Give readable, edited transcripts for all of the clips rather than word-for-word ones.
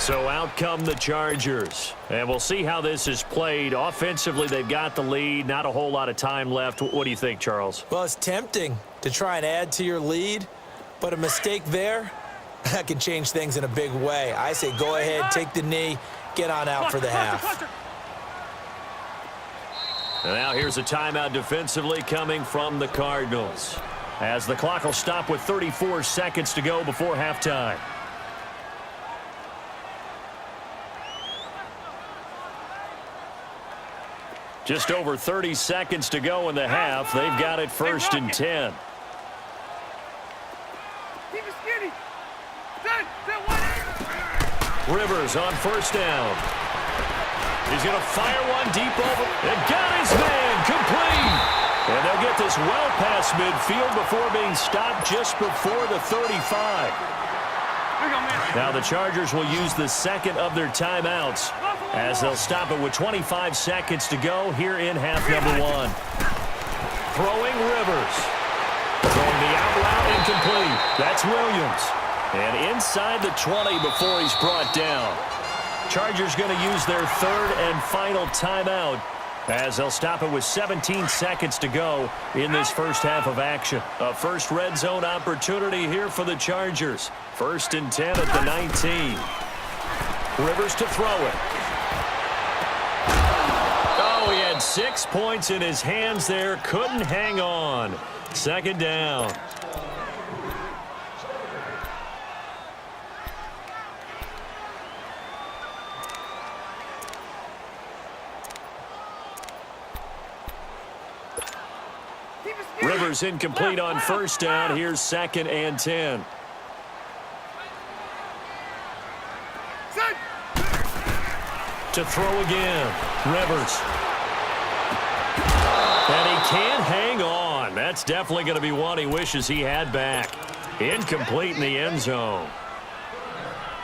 So out come the Chargers. And we'll see how this is played. Offensively, they've got the lead. Not a whole lot of time left. What do you think, Charles? Well, it's tempting to try and add to your lead, but a mistake there, that can change things in a big way. I say go ahead, take the knee, get on out for the half. And now here's a timeout defensively coming from the Cardinals, as the clock will stop with 34 seconds to go before halftime. Just over 30 seconds to go in the half. They've got it 1st and 10. Rivers on 1st down. He's going to fire one deep over. And got his man complete. And they'll get this well past midfield before being stopped just before the 35. Now the Chargers will use the second of their timeouts, as they'll stop it with 25 seconds to go here in half number 1. Throwing Rivers. Throwing the out route incomplete. That's Williams. And inside the 20 before he's brought down. Chargers going to use their third and final timeout, as they'll stop it with 17 seconds to go in this first half of action. A first red zone opportunity here for the Chargers. 1st and 10 at the 19. Rivers to throw it. Oh, he had 6 points in his hands there. Couldn't hang on. 2nd down. Rivers incomplete on 1st down. Here's 2nd and 10. To throw again. Rivers. And he can't hang on. That's definitely going to be one he wishes he had back. Incomplete in the end zone.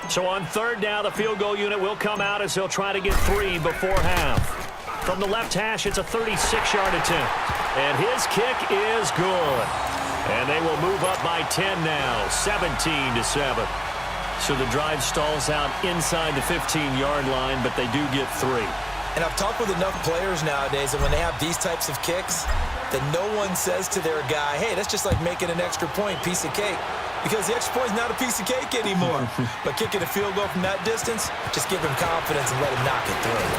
So on 3rd down, the field goal unit will come out as they'll try to get 3 before half. From the left hash, it's a 36-yard attempt. And his kick is good. And they will move up by 10 now, 17-7. So the drive stalls out inside the 15-yard line, but they do get 3. And I've talked with enough players nowadays that when they have these types of kicks, that no one says to their guy, hey, that's just like making an extra point, piece of cake. Because the extra point is not a piece of cake anymore. But kicking a field goal from that distance, just give him confidence and let him knock it through.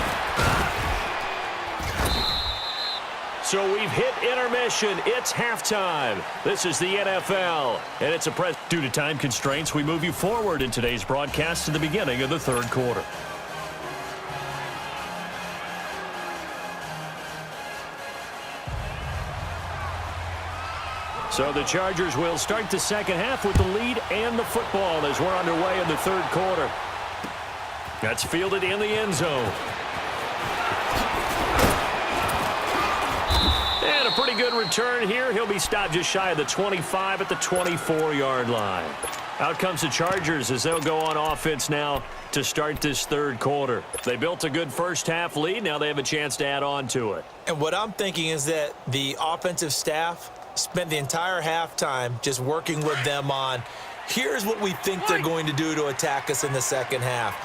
So we've hit intermission. It's halftime. This is the NFL, and it's a press. Due to time constraints, we move you forward in today's broadcast to the beginning of the 3rd quarter. So the Chargers will start the 2nd half with the lead and the football as we're underway in the 3rd quarter. That's fielded in the end zone. And a pretty good return here. He'll be stopped just shy of the 25 at the 24-yard line. Out comes the Chargers as they'll go on offense now to start this 3rd quarter. They built a good first half lead. Now they have a chance to add on to it. And what I'm thinking is that the offensive staff spent the entire halftime just working with them on, here's what we think they're going to do to attack us in the 2nd half.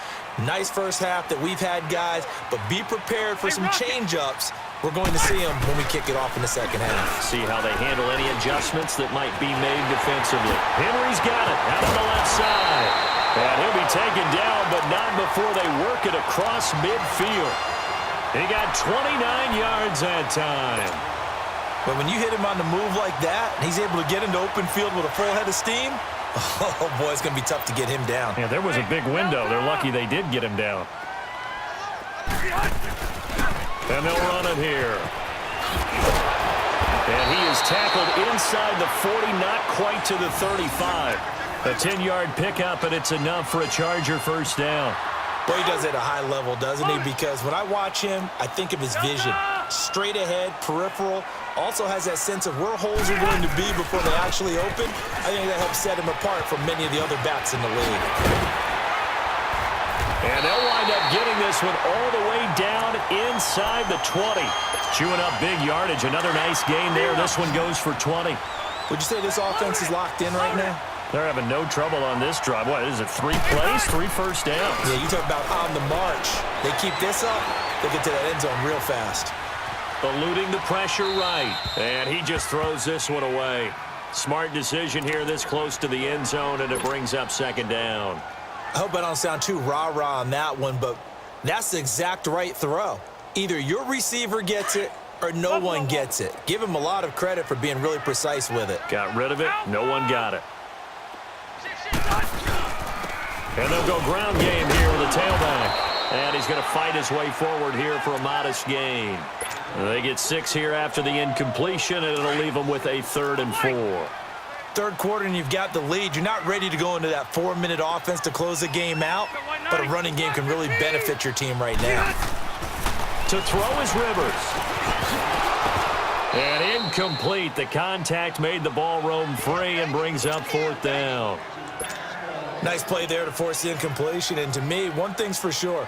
Nice first half that we've had, guys, but be prepared for some change-ups. We're going to see them when we kick it off in the 2nd half. See how they handle any adjustments that might be made defensively. Henry's got it out on the left side. And he'll be taken down, but not before they work it across midfield. He got 29 yards that time. But when you hit him on the move like that, and he's able to get into open field with a full head of steam, oh, boy, it's going to be tough to get him down. Yeah, there was a big window. They're lucky they did get him down. And they'll run it here. And he is tackled inside the 40, not quite to the 35. A 10-yard pickup, and it's enough for a Charger first down. Well, he does it at a high level, doesn't he? Because when I watch him, I think of his vision. Straight ahead, peripheral. Also has that sense of where holes are going to be before they actually open. I think that helps set him apart from many of the other backs in the league. And they'll wind up getting this one all the way down inside the 20. Chewing up big yardage. Another nice gain there. This one goes for 20. Would you say this offense is locked in right now? They're having no trouble on this drive. What is it, 3 plays, 3 first downs? Yeah, you talk about on the march. They keep this up, they get to that end zone real fast. Eluding the pressure right. And he just throws this one away. Smart decision here this close to the end zone, and it brings up second down. I hope I don't sound too rah-rah on that one, but that's the exact right throw. Either your receiver gets it or no one gets it. Give him a lot of credit for being really precise with it. Got rid of it. No one got it. And they'll go ground game here with a tailback. And he's going to fight his way forward here for a modest gain. They get 6 here after the incompletion, and it'll leave them with a 3rd and 4. Third quarter, and you've got the lead. You're not ready to go into that 4-minute offense to close the game out, but a running game can really benefit your team right now. To throw is Rivers. And incomplete. The contact made the ball roam free and brings up 4th down. Nice play there to force the incompletion. And to me, one thing's for sure.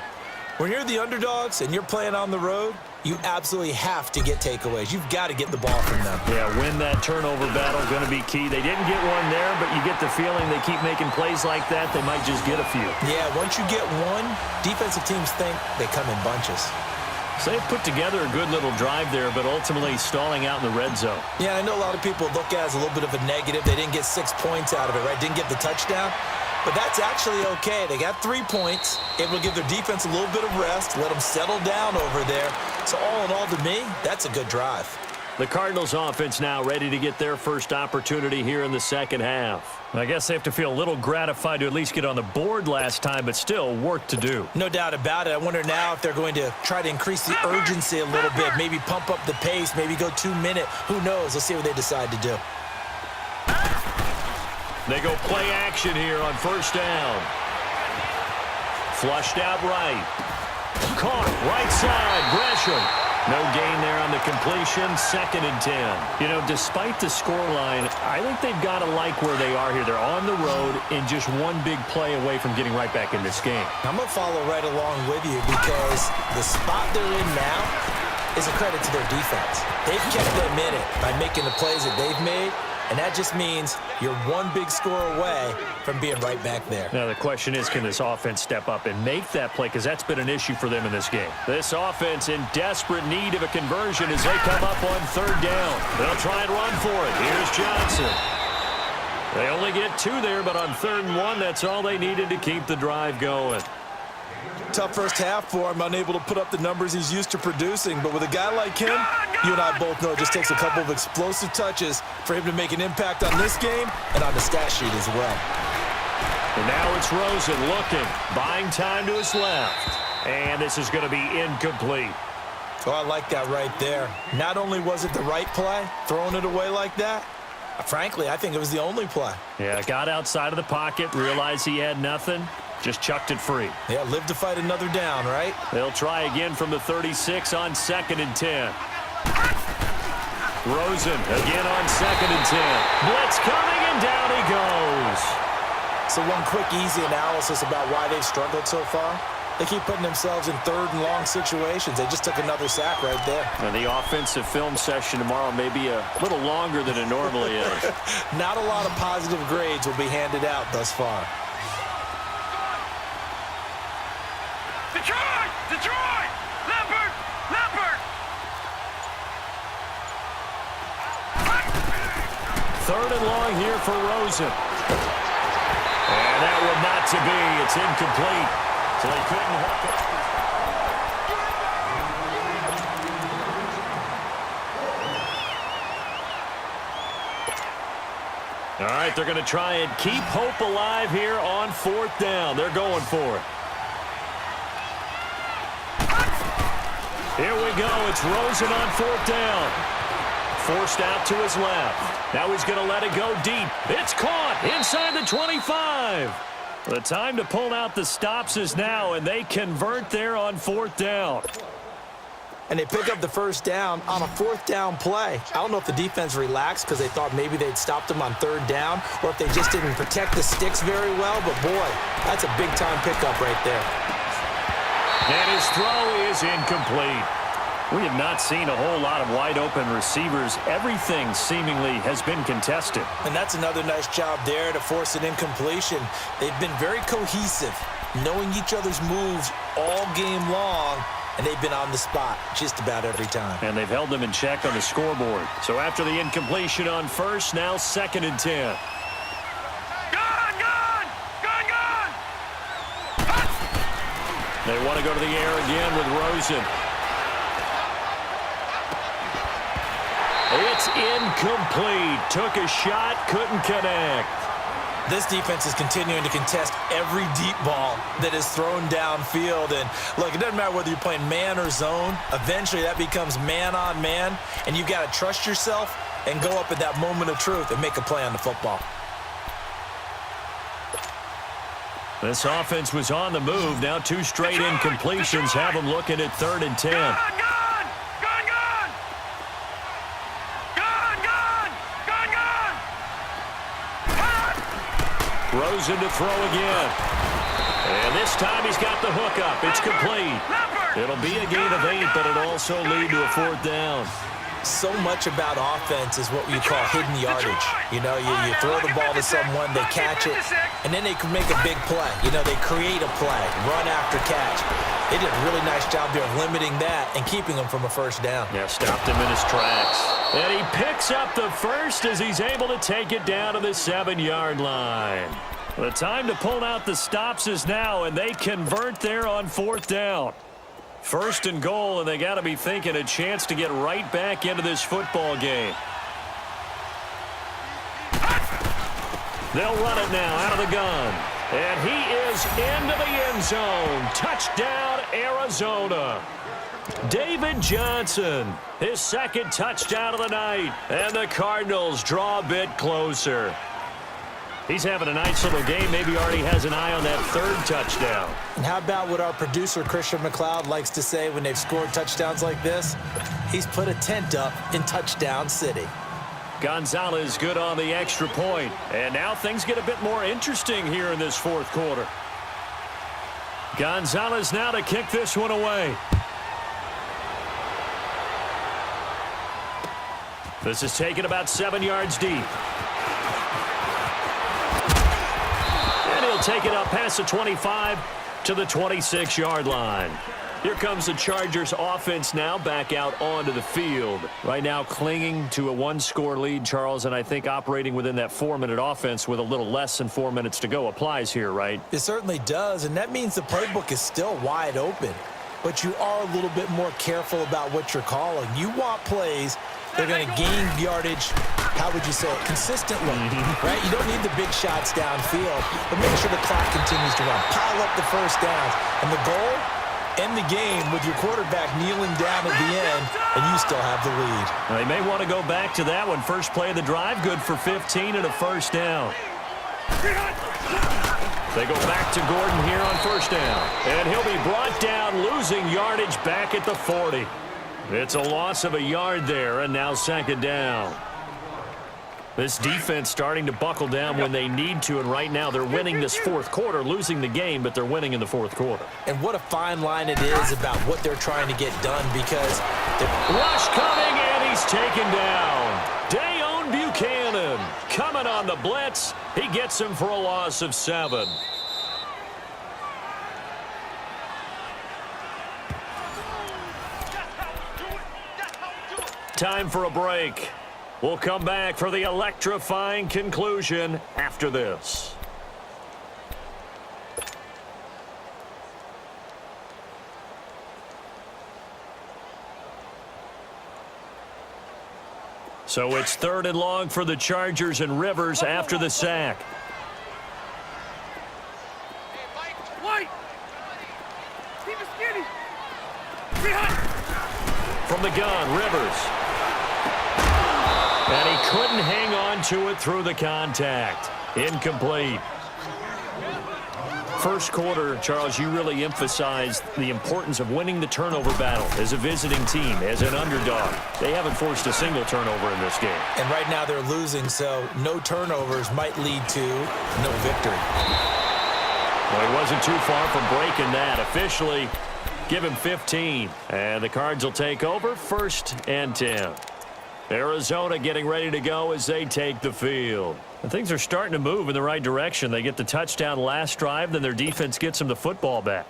When you're the underdogs and you're playing on the road, you absolutely have to get takeaways. You've got to get the ball from them. Yeah, win that turnover battle, going to be key. They didn't get one there, but you get the feeling they keep making plays like that, they might just get a few. Yeah, once you get one, defensive teams think they come in bunches. So they put together a good little drive there, but ultimately stalling out in the red zone. Yeah, I know a lot of people look at it as a little bit of a negative. They didn't get 6 points out of it, right? Didn't get the touchdown. But that's actually okay. They got 3 points. Able to give their defense a little bit of rest, let them settle down over there. So all in all, to me, that's a good drive. The Cardinals offense now ready to get their first opportunity here in the second half. I guess they have to feel a little gratified to at least get on the board last time, but still work to do. No doubt about it. I wonder now if they're going to try to increase the urgency a little bit, maybe pump up the pace, maybe go 2-minute. Who knows? Let's see what they decide to do. They go play action here on first down. Flushed out right. Caught right side. Gresham. No gain there on the completion. 2nd and 10. You know, despite the scoreline, I think they've got to like where they are here. They're on the road and just one big play away from getting right back in this game. I'm going to follow right along with you because the spot they're in now is a credit to their defense. They've kept them in it by making the plays that they've made. And that just means you're one big score away from being right back there. Now, the question is, can this offense step up and make that play? Because that's been an issue for them in this game. This offense in desperate need of a conversion as they come up on 3rd down. They'll try and run for it. Here's Johnson. They only get 2 there, but on 3rd and 1, that's all they needed to keep the drive going. Tough first half for him, unable to put up the numbers he's used to producing. But with a guy like him, you and I both know it just takes a couple of explosive touches for him to make an impact on this game and on the stat sheet as well. And now it's Rosen looking, buying time to his left. And this is going to be incomplete. Oh, I like that right there. Not only was it the right play, throwing it away like that, frankly, I think it was the only play. Yeah, got outside of the pocket, realized he had nothing. Just chucked it free. Yeah, live to fight another down, right? They'll try again from the 36 on 2nd and 10. Rosen again on 2nd and 10. Blitz coming, and down he goes. So one quick, easy analysis about why they've struggled so far. They keep putting themselves in 3rd and long situations. They just took another sack right there. Now, the offensive film session tomorrow may be a little longer than it normally is. Not a lot of positive grades will be handed out thus far. Detroit! Lambert! 3rd and long here for Rosen. And that one not to be. It's incomplete. So they couldn't hook it. All right, they're going to try and keep hope alive here on 4th down. They're going for it. Here we go. It's Rosen on 4th down. Forced out to his left. Now he's going to let it go deep. It's caught inside the 25. The time to pull out the stops is now, and they convert there on 4th down. And they pick up the first down on a 4th down play. I don't know if the defense relaxed because they thought maybe they'd stopped them on 3rd down or if they just didn't protect the sticks very well. But, boy, that's a big-time pickup right there. And his throw is incomplete. We have not seen a whole lot of wide-open receivers. Everything seemingly has been contested. And that's another nice job there to force an incompletion. They've been very cohesive, knowing each other's moves all game long, and they've been on the spot just about every time. And they've held them in check on the scoreboard. So after the incompletion on first, now 2nd and 10. They want to go to the air again with Rosen. It's incomplete. Took a shot, couldn't connect. This defense is continuing to contest every deep ball that is thrown downfield. And look, it doesn't matter whether you're playing man or zone. Eventually that becomes man on man, and you've got to trust yourself and go up at that moment of truth and make a play on the football. This offense was on the move. Now 2 straight incompletions have them looking at 3rd and 10. Rosen to throw again. And this time he's got the hook up. It's complete. It'll be a gain of 8, but it'll also lead to a 4th down. So much about offense is what you call hidden yardage. You know, you throw the ball to someone, they catch it, and then they can make a big play. You know, they create a play, run after catch. They did a really nice job there of limiting that and keeping them from a 1st down. Yeah, stopped him in his tracks. And he picks up the first as he's able to take it down to the 7-yard line. The time to pull out the stops is now, and they convert there on 4th down. 1st and goal, and they got to be thinking a chance to get right back into this football game. They'll run it now out of the gun. And he is into the end zone. Touchdown, Arizona. David Johnson, his 2nd touchdown of the night. And the Cardinals draw a bit closer. He's having a nice little game. Maybe already has an eye on that 3rd touchdown. And how about what our producer, Christian McLeod, likes to say when they've scored touchdowns like this? He's put a tent up in Touchdown City. Gonzalez good on the extra point. And now things get a bit more interesting here in this 4th quarter. Gonzalez now to kick this one away. This is taken about 7 yards deep. And he'll take it up past the 25 to the 26-yard line. Here comes the Chargers offense now back out onto the field. Right now clinging to a 1-score lead, Charles, and I think operating within that 4-minute offense with a little less than 4 minutes to go applies here, right? It certainly does, and that means the playbook is still wide open. But you are a little bit more careful about what you're calling. You want plays that are going to gain yardage, how would you say it, consistently, right? You don't need the big shots downfield, but make sure the clock continues to run. Pile up the 1st downs, and the goal, end the game with your quarterback kneeling down at the end, and you still have the lead. Now, they may want to go back to that one. First play of the drive, good for 15 and a 1st down. They go back to Gordon here on 1st down. And he'll be brought down, losing yardage back at the 40. It's a loss of a yard there, and now 2nd down. This defense starting to buckle down when they need to, and right now they're winning this 4th quarter, losing the game, but they're winning in the 4th quarter. And what a fine line it is about what they're trying to get done, because rush coming, and he's taken down. Dayon Buchanan coming on the blitz. He gets him for a loss of 7. Time for a break. We'll come back for the electrifying conclusion after this. So it's 3rd and long for the Chargers, and Rivers after the sack. From the gun, Rivers. And he couldn't hang on to it through the contact. Incomplete. 1st quarter, Charles, you really emphasized the importance of winning the turnover battle as a visiting team, as an underdog. They haven't forced a single turnover in this game. And right now they're losing, so no turnovers might lead to no victory. Well, he wasn't too far from breaking that. Officially, Give him 15. And the Cards will take over 1st and 10. Arizona getting ready to go as they take the field. And things are starting to move in the right direction. They get the touchdown last drive, then their defense gets them the football back.